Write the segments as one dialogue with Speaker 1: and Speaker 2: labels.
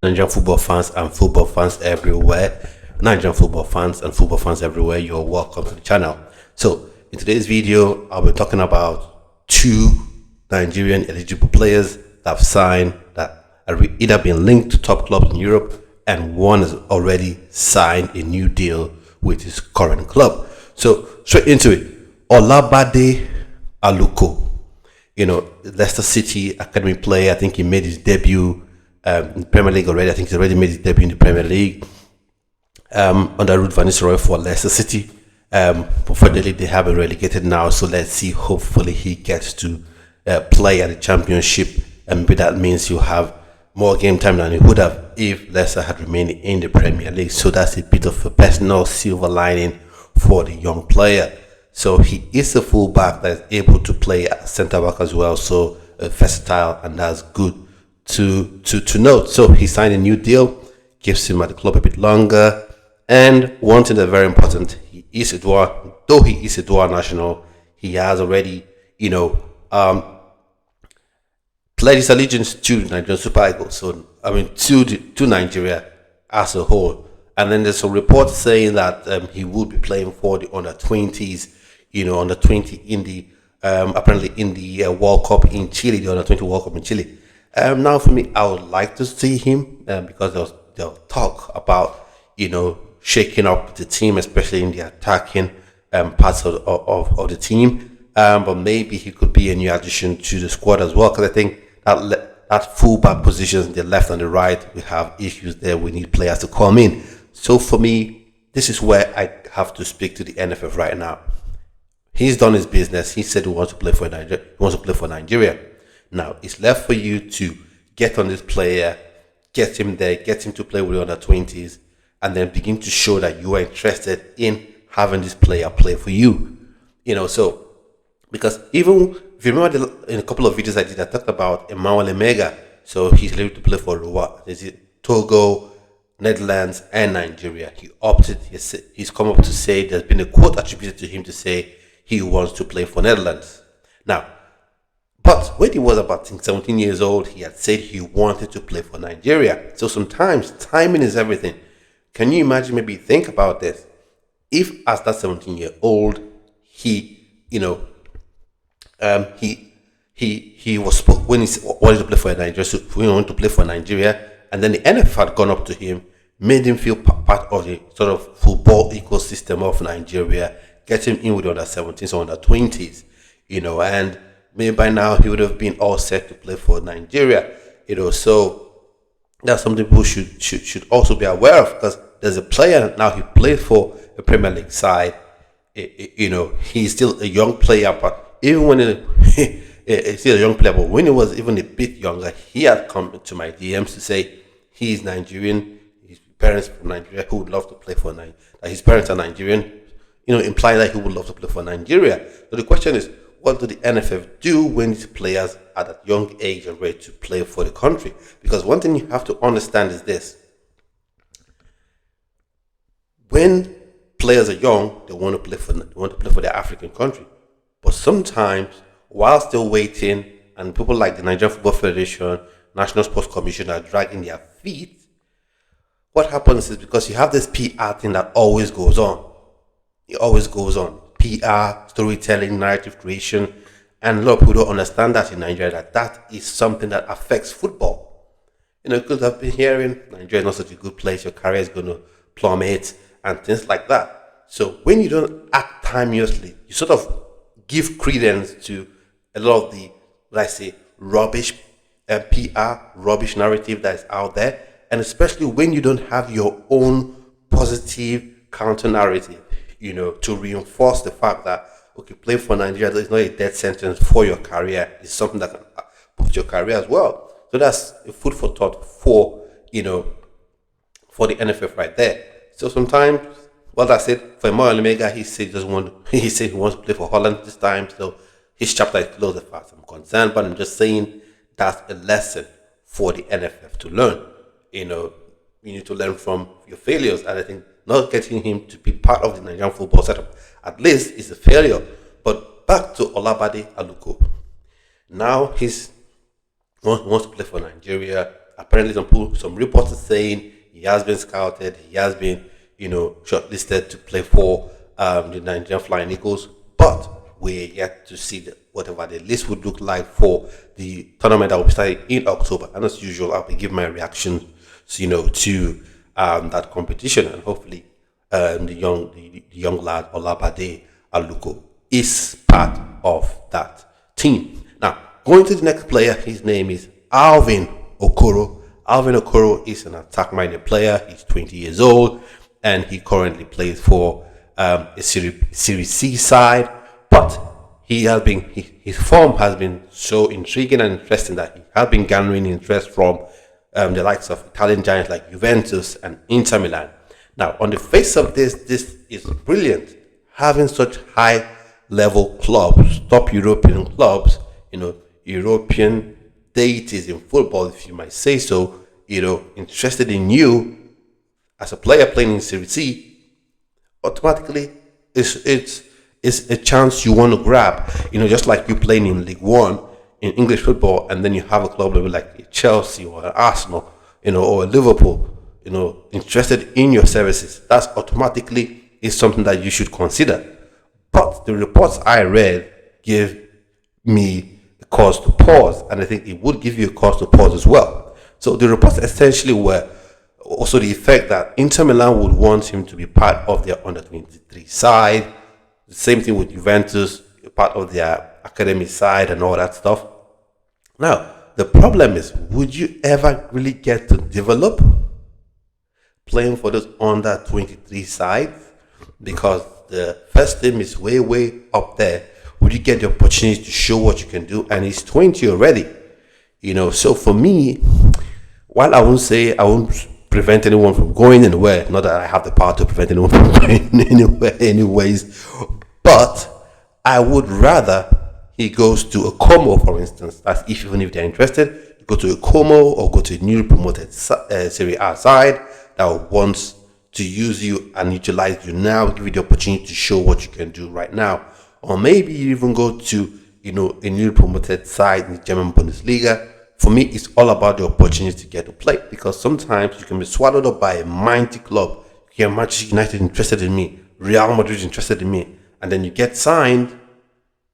Speaker 1: Nigerian football fans and football fans everywhere. Nigerian football fans and football fans everywhere, you're welcome to the channel. So, in today's video, I'll be talking about two Nigerian eligible players that have signed, that have either been linked to top clubs in Europe, and one has already signed a new deal with his current club. So, straight into it. Olabade Aluko, Leicester City academy player. I think he made his debut in the Premier League already. I think he's already made his debut in the Premier League under Ruud van Nistelrooy for Leicester City. Unfortunately, they have been relegated now, so let's see. Hopefully, he gets to play at the Championship, and maybe that means he'll have more game time than he would have if Leicester had remained in the Premier League. So that's a bit of a personal silver lining for the young player. So he is a fullback that is able to play at centre back as well. So versatile, and that's good to note. So he signed a new deal, gives him at the club a bit longer. And one thing that's very important, though he is a dual national, he has already, pledged his allegiance to the Nigerian Super Eagles. So, to Nigeria as a whole. And then there's some reports saying that he will be playing for the under-20s, under-20 in the, apparently in the World Cup in Chile, the under-20 World Cup in Chile. Now, for me, I would like to see him because there was talk about, shaking up the team, especially in the attacking parts of the team. But maybe he could be a new addition to the squad as well, because I think that fullback positions, the left and the right, we have issues there. We need players to come in. So for me, this is where I have to speak to the NFF right now. He's done his business. He said he wants to play for Nigeria. He wants to play for Nigeria. Now it's left for you to get on this player, get him there, get him to play with the under-20s, and then begin to show that you are interested in having this player play for you. So because even if you remember in a couple of videos I did, I talked about Emmanuel Emega. So he's able to play for Togo, Netherlands, and Nigeria. He opted. He's come up to say there's been a quote attributed to him to say he wants to play for Netherlands. Now, but when he was about 17 years old, he had said he wanted to play for Nigeria. So sometimes timing is everything. Can you imagine? Maybe think about this. If as that 17-year-old, he was when he wanted to play for Nigeria, so he wanted to play for Nigeria, and then the NFF had gone up to him, made him feel part of the sort of football ecosystem of Nigeria, get him in with the under-17s or under-20s, and maybe by now he would have been all set to play for Nigeria, So that's something people should also be aware of, because there's a player now, he played for a Premier League side. He's still a young player, but even when he's still a young player, but when he was even a bit younger, he had come to my DMs to say he's Nigerian, his parents from Nigeria, who would love to play for Nigeria, that his parents are Nigerian, implying that he would love to play for Nigeria. So the question is, what do the NFF do when these players are at that young age and ready to play for the country? Because one thing you have to understand is this: when players are young, they want to play for their African country. But sometimes, while still waiting, and people like the Nigerian Football Federation, National Sports Commission are dragging their feet, what happens is, because you have this PR thing that always goes on. It always goes on. PR, storytelling, narrative creation, and a lot of people don't understand that in Nigeria, that is something that affects football. Because I've been hearing Nigeria is not such a good place, your career is going to plummet, and things like that. So when you don't act timelessly, you sort of give credence to a lot of the, rubbish PR, rubbish narrative that is out there, and especially when you don't have your own positive counter narrative, to reinforce the fact that, okay, playing for Nigeria is not a death sentence for your career. It's something that can boost your career as well. So that's a food for thought for the NFF right there. So sometimes, well, I said for Emmanuel Omega, he said he wants to play for Holland this time. So his chapter is closed as far as I'm concerned. But I'm just saying that's a lesson for the NFF to learn. You need to learn from your failures, and I think not getting him to be part of the Nigerian football setup at least is a failure. But back to Olabade Aluko. Now he wants to play for Nigeria, apparently some reports are saying he has been scouted, he has been, shortlisted to play for the Nigerian Flying Eagles, but we're yet to see whatever the list would look like for the tournament that will be starting in October. And as usual, I'll be giving my reaction, to that competition, and hopefully the young lad Olabade Aluko is part of that team. Now, going to the next player, his name is Alvin Okoro. Alvin Okoro is an attack-minded player. He's 20 years old, and he currently plays for a Serie C side. But his form has been so intriguing and interesting that he has been garnering interest from the likes of Italian giants like Juventus and Inter Milan. Now, on the face of this is brilliant. Having such high-level clubs, top European clubs, European deities in football, if you might say so, interested in you as a player playing in Serie C, automatically it's a chance you want to grab. Just like you playing in League One in English football, and then you have a club like Chelsea or Arsenal, or Liverpool, interested in your services. That's automatically is something that you should consider. But the reports I read give me a cause to pause, and I think it would give you a cause to pause as well. So the reports essentially were also the effect that Inter Milan would want him to be part of their under-23 side. The same thing with Juventus, part of their academy side and all that stuff. Now, the problem is, would you ever really get to develop playing for those under-23 sides? Because the first team is way, way up there. Would you get the opportunity to show what you can do? And he's 20 already. So for me, while I won't prevent anyone from going anywhere, not that I have the power to prevent anyone from going anywhere anyways, but I would rather he goes to a Como, for instance. That's even if they're interested, go to a Como or go to a newly promoted Serie A side that wants to use you and utilize you now, give you the opportunity to show what you can do right now. Or maybe you even go to, a newly promoted side in the German Bundesliga. For me, it's all about the opportunity to get to play, because sometimes you can be swallowed up by a mighty club. You can Manchester United interested in me, Real Madrid interested in me, and then you get signed,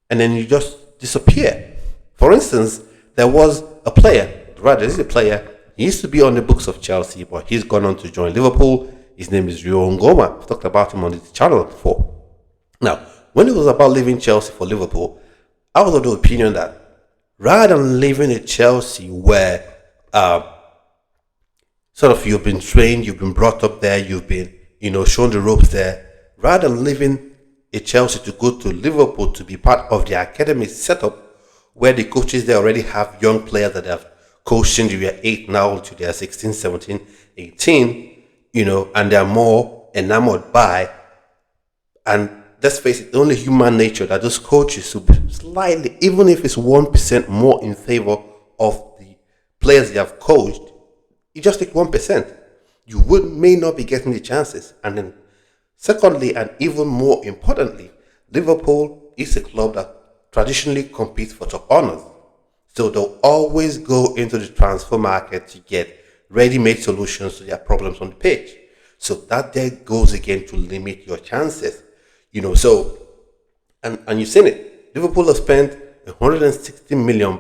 Speaker 1: and then you just disappear. For instance, there was a player, he used to be on the books of Chelsea, but he's gone on to join Liverpool. His name is Rio Ngoma. I've talked about him on this channel before. Now, when it was about leaving Chelsea for Liverpool, I was of the opinion that rather than leaving a Chelsea where sort of you've been trained, you've been brought up there, you've been, shown the ropes there, rather than leaving a Chelsea to go to Liverpool to be part of the academy setup where the coaches there already have young players that have coached in the 8 now to their 16, 17, 18, and they're more enamored by, and let's face it, only human nature that those coaches will be slightly, even if it's 1% more in favor of the players they have coached, you just take 1%. You may not be getting the chances. And then secondly, and even more importantly, Liverpool is a club that traditionally competes for top honors. So they'll always go into the transfer market to get ready-made solutions to their problems on the pitch. So that there goes again to limit your chances. And you've seen it. Liverpool have spent £160 million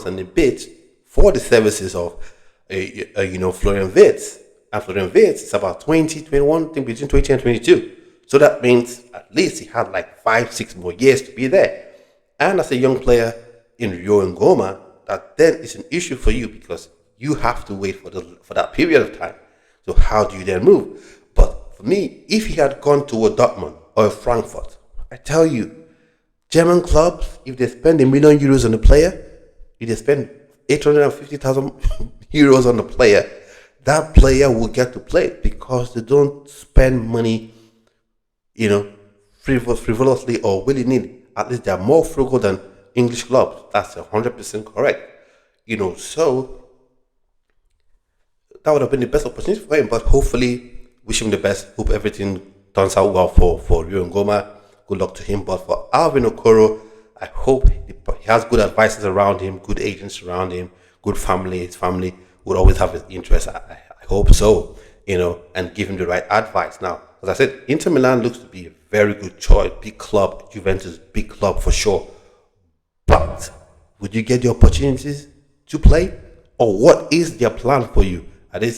Speaker 1: and a bit for the services of, Florian Wirtz. And Florian Wirtz is about 20, 21, I think between 20 and 22. So that means at least he had like 5-6 more years to be there. And as a young player in Rio Ngoma, that then is an issue for you because you have to wait for that period of time. So how do you then move? But for me, if he had gone to a Dortmund or a Frankfurt, I tell you, German clubs, if they spend €1 million on a player, if they spend 850,000 euros on a player, that player will get to play because they don't spend money, frivolously or willy-nilly. At least they are more frugal than English clubs. That's 100% correct. So that would have been the best opportunity for him. But hopefully, wish him the best. Hope everything turns out well for Rio Ngoma. Good luck to him. But for Alvin Okoro, I hope he has good advisors around him, good agents around him, good family. His family would always have his interest. I hope so, and give him the right advice. Now, as I said, Inter Milan looks to be a very good choice, big club. Juventus, big club for sure. But would you get the opportunities to play, or what is their plan for you? Are they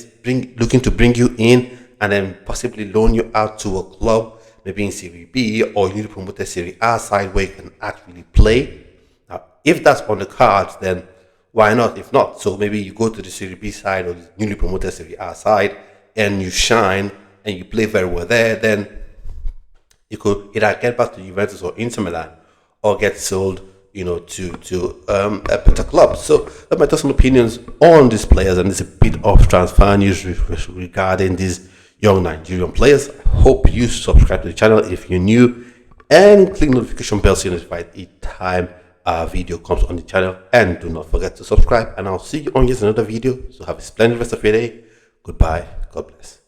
Speaker 1: looking to bring you in and then possibly loan you out to a club, maybe in Serie B or newly promoted Serie A side where you can actually play? Now, if that's on the cards, then why not? If not, so maybe you go to the Serie B side or the newly promoted Serie A side and you shine and you play very well there, then you could either get back to Juventus or Inter Milan or get sold, to a better club. So that might have some opinions on these players, and there's a bit of transfer news regarding these young Nigerian players. I hope you subscribe to the channel if you're new, and click notification bell so you're notified each time a video comes on the channel. And do not forget to subscribe, and I'll see you on yet another video. So have a splendid rest of your day. Goodbye. God bless.